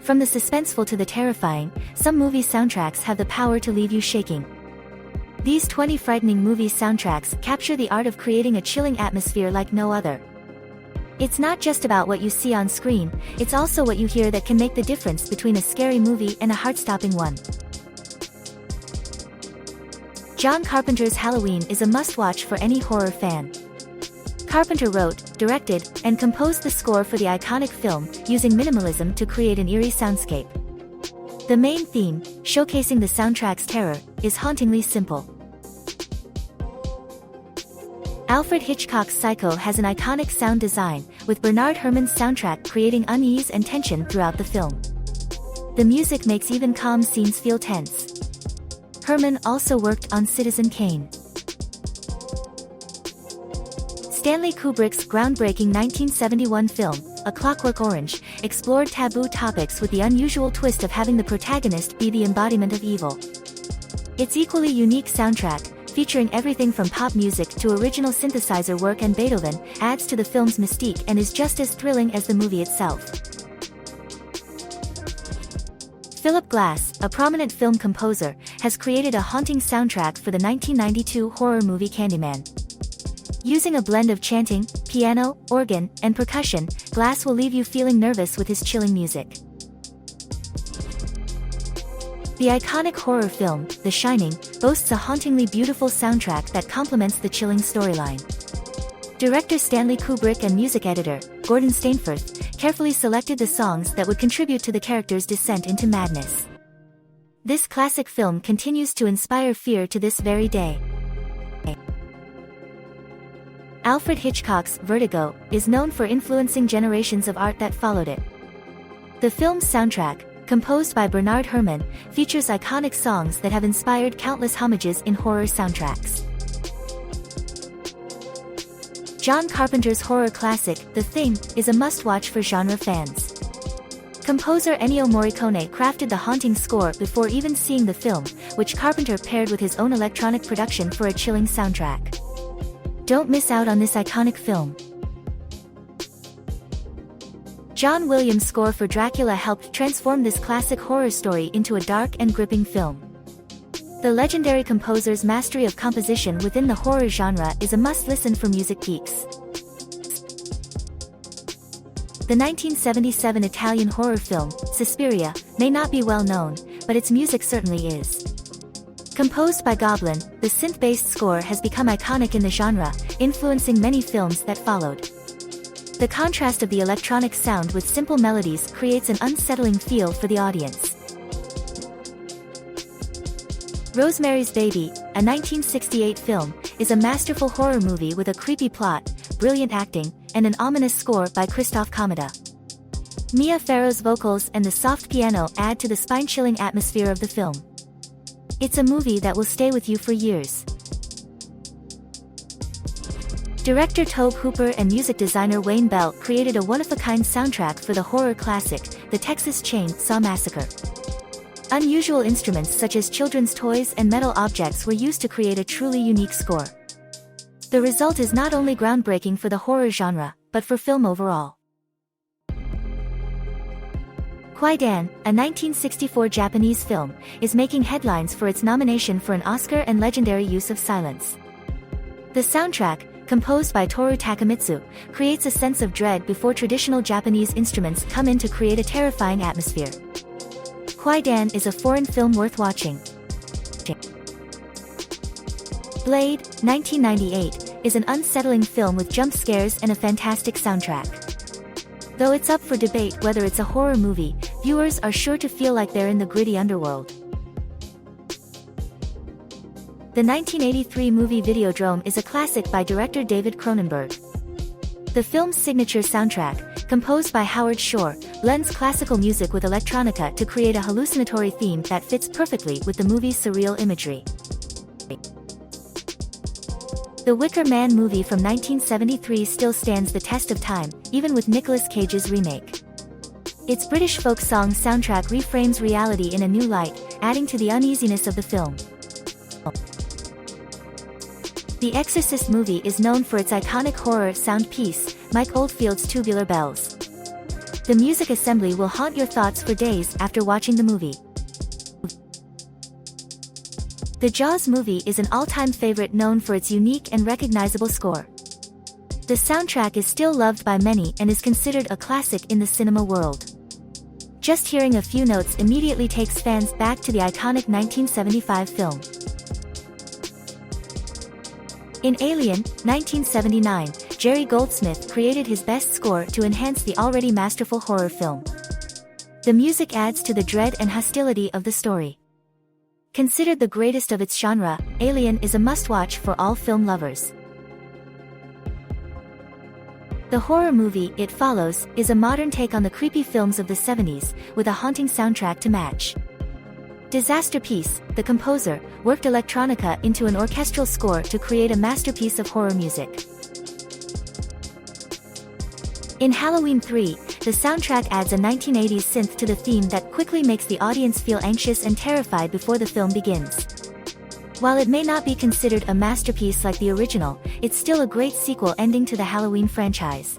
From the suspenseful to the terrifying, some movie soundtracks have the power to leave you shaking. These 20 frightening movie soundtracks capture the art of creating a chilling atmosphere like no other. It's not just about what you see on screen, it's also what you hear that can make the difference between a scary movie and a heart-stopping one. John Carpenter's Halloween is a must-watch for any horror fan. Carpenter wrote, directed, and composed the score for the iconic film, using minimalism to create an eerie soundscape. The main theme, showcasing the soundtrack's terror, is hauntingly simple. Alfred Hitchcock's Psycho has an iconic sound design, with Bernard Herrmann's soundtrack creating unease and tension throughout the film. The music makes even calm scenes feel tense. Herrmann also worked on Citizen Kane. Stanley Kubrick's groundbreaking 1971 film, A Clockwork Orange, explored taboo topics with the unusual twist of having the protagonist be the embodiment of evil. Its equally unique soundtrack, featuring everything from pop music to original synthesizer work and Beethoven, adds to the film's mystique and is just as thrilling as the movie itself. Philip Glass, a prominent film composer, has created a haunting soundtrack for the 1992 horror movie Candyman. Using a blend of chanting, piano, organ, and percussion, Glass will leave you feeling nervous with his chilling music. The iconic horror film, The Shining, boasts a hauntingly beautiful soundtrack that complements the chilling storyline. Director Stanley Kubrick and music editor, Gordon Stainforth, carefully selected the songs that would contribute to the character's descent into madness. This classic film continues to inspire fear to this very day. Alfred Hitchcock's Vertigo is known for influencing generations of art that followed it. The film's soundtrack, composed by Bernard Herrmann, features iconic songs that have inspired countless homages in horror soundtracks. John Carpenter's horror classic, The Thing, is a must-watch for genre fans. Composer Ennio Morricone crafted the haunting score before even seeing the film, which Carpenter paired with his own electronic production for a chilling soundtrack. Don't miss out on this iconic film. John Williams' score for Dracula helped transform this classic horror story into a dark and gripping film. The legendary composer's mastery of composition within the horror genre is a must-listen for music geeks. The 1977 Italian horror film, Suspiria, may not be well known, but its music certainly is. Composed by Goblin, the synth-based score has become iconic in the genre, influencing many films that followed. The contrast of the electronic sound with simple melodies creates an unsettling feel for the audience. Rosemary's Baby, a 1968 film, is a masterful horror movie with a creepy plot, brilliant acting, and an ominous score by Christoph Komeda. Mia Farrow's vocals and the soft piano add to the spine-chilling atmosphere of the film. It's a movie that will stay with you for years. Director Tobe Hooper and music designer Wayne Bell created a one-of-a-kind soundtrack for the horror classic, The Texas Chainsaw Massacre. Unusual instruments such as children's toys and metal objects were used to create a truly unique score. The result is not only groundbreaking for the horror genre, but for film overall. Kwaidan, a 1964 Japanese film, is making headlines for its nomination for an Oscar and legendary use of silence. The soundtrack, composed by Toru Takemitsu, creates a sense of dread before traditional Japanese instruments come in to create a terrifying atmosphere. Kwaidan is a foreign film worth watching. Blade, 1998, is an unsettling film with jump scares and a fantastic soundtrack. Though it's up for debate whether it's a horror movie, viewers are sure to feel like they're in the gritty underworld. The 1983 movie Videodrome is a classic by director David Cronenberg. The film's signature soundtrack, composed by Howard Shore, blends classical music with electronica to create a hallucinatory theme that fits perfectly with the movie's surreal imagery. The Wicker Man movie from 1973 still stands the test of time, even with Nicolas Cage's remake. Its British folk song soundtrack reframes reality in a new light, adding to the uneasiness of the film. The Exorcist movie is known for its iconic horror sound piece, Mike Oldfield's Tubular Bells. The music assembly will haunt your thoughts for days after watching the movie. The Jaws movie is an all-time favorite known for its unique and recognizable score. The soundtrack is still loved by many and is considered a classic in the cinema world. Just hearing a few notes immediately takes fans back to the iconic 1975 film. In Alien, 1979, Jerry Goldsmith created his best score to enhance the already masterful horror film. The music adds to the dread and hostility of the story. Considered the greatest of its genre, Alien is a must-watch for all film lovers. The horror movie It Follows is a modern take on the creepy films of the 70s, with a haunting soundtrack to match. Disaster Peace, the composer, worked electronica into an orchestral score to create a masterpiece of horror music. In Halloween 3, the soundtrack adds a 1980s synth to the theme that quickly makes the audience feel anxious and terrified before the film begins. While it may not be considered a masterpiece like the original, it's still a great sequel ending to the Halloween franchise.